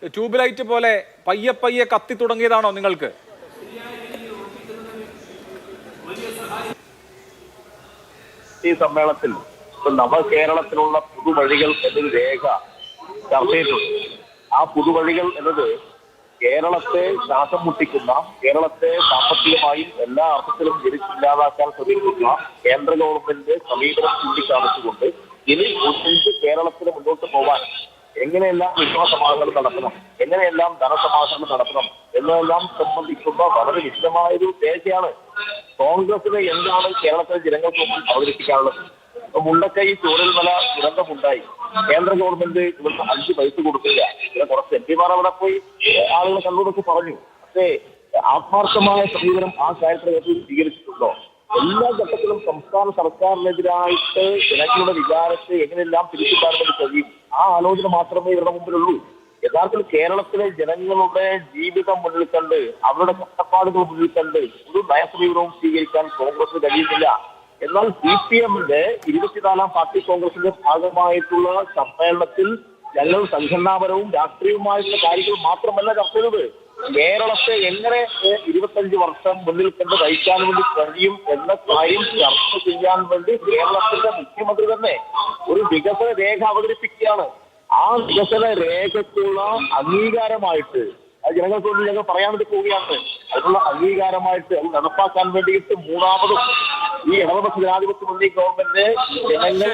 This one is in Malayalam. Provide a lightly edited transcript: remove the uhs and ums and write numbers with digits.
ട്യൂബ് ലൈറ്റ് പോലെ പയ്യെ പയ്യെ കത്തി തുടങ്ങിയതാണോ നിങ്ങൾക്ക്? ഈ സമ്മേളനത്തിൽ നവകേരളത്തിലുള്ള പുതുവഴികൾ എന്നൊരു രേഖ ചർച്ച ചെയ്തിട്ടുണ്ട്. ആ പുതുവഴികൾ എന്നത് കേരളത്തെ ശ്വാസം മുട്ടിക്കുന്ന, കേരളത്തെ സാമ്പത്തികമായും എല്ലാ അർത്ഥത്തിലും ജനിച്ചില്ലാതാക്കാൻ ശ്രമിക്കുന്ന കേന്ദ്ര ഗവൺമെന്റ് സമീപനം ചൂണ്ടിക്കാണിച്ചുകൊണ്ട് ഇനി ഒന്നിച്ച് കേരളത്തിന് മുന്നോട്ട് പോകാൻ എങ്ങനെയെല്ലാം വിശ്വാസമാർഗം നടത്തണം, എങ്ങനെയെല്ലാം ധനസമാഹരണം നടത്തണം എന്നതെല്ലാം സംബന്ധിക്കുന്ന വളരെ വിശദമായൊരു രേഖയാണ്. കോൺഗ്രസിന് എന്താണ് കേരളത്തിലെ ജനങ്ങൾക്ക് മുമ്പിൽ അവതരിപ്പിക്കാനുള്ളത്? മുണ്ടക്കൈ ചൂരൽമല ദുരന്തമുണ്ടായി, കേന്ദ്ര ഗവൺമെന്റ് ഇവിടുന്ന് 5 പൈസ കൊടുക്കില്ല. ഇവിടെ കുറച്ച് എംപിമാർ അവിടെ പോയി ആളുകളെ കണ്ടുകൊടുത്ത് പറഞ്ഞു. പക്ഷേ ആത്മാർത്ഥമായ സമീപനം ആ കാര്യത്തിൽ സ്വീകരിച്ചിട്ടുണ്ടോ? എല്ലാ ഘട്ടത്തിലും സംസ്ഥാന സർക്കാരിനെതിരായിട്ട് ജനങ്ങളുടെ വികാരത്തെ എങ്ങനെയെല്ലാം തിരിച്ചുവിടാൻ വേണ്ടി കഴിയും, ആ ആലോചന മാത്രമേ ഇവരുടെ മുമ്പിലുള്ളൂ. യഥാർത്ഥത്തിൽ കേരളത്തിലെ ജനങ്ങളുടെ ജീവിതം മുന്നിൽ കണ്ട്, അവരുടെ കഷ്ടപ്പാടുകൾ മുന്നിൽ കണ്ട് ഒരു നയസമീപനവും സ്വീകരിക്കാൻ കോൺഗ്രസിന് കഴിയുന്നില്ല. എന്നാൽ CPMന്റെ 24ാം പാർട്ടി കോൺഗ്രസിന്റെ ഭാഗമായിട്ടുള്ള സമ്മേളനത്തിൽ ഞങ്ങൾ സംഘടനാപരവും രാഷ്ട്രീയവുമായിട്ടുള്ള കാര്യങ്ങൾ മാത്രമല്ല ചർച്ച ചെയ്തത്, കേരളത്തെ എങ്ങനെ 25 വർഷം മുന്നിൽ കണ്ട് നയിക്കാൻ വേണ്ടി കഴിയും എന്ന കാര്യം ചർച്ച ചെയ്യാൻ വേണ്ടി കേരളത്തിന്റെ മുഖ്യമന്ത്രി തന്നെ ഒരു വികസന രേഖ അവതരിപ്പിക്കുകയാണ്. ആ വികസന രേഖയ്ക്കുള്ള അംഗീകാരമായിട്ട് അത് ജനങ്ങൾക്ക് വേണ്ടി ഞങ്ങൾ പറയാൻ വേണ്ടി പോവുകയാണ്. അതിനുള്ള അംഗീകാരമായിട്ട് അത് നടപ്പാക്കാൻ വേണ്ടിയിട്ട് മൂന്നാമതും ഈ ഇടതുപക്ഷ ജനാധിപത്യ മുന്നണി ഗവൺമെന്റ് ജനങ്ങൾ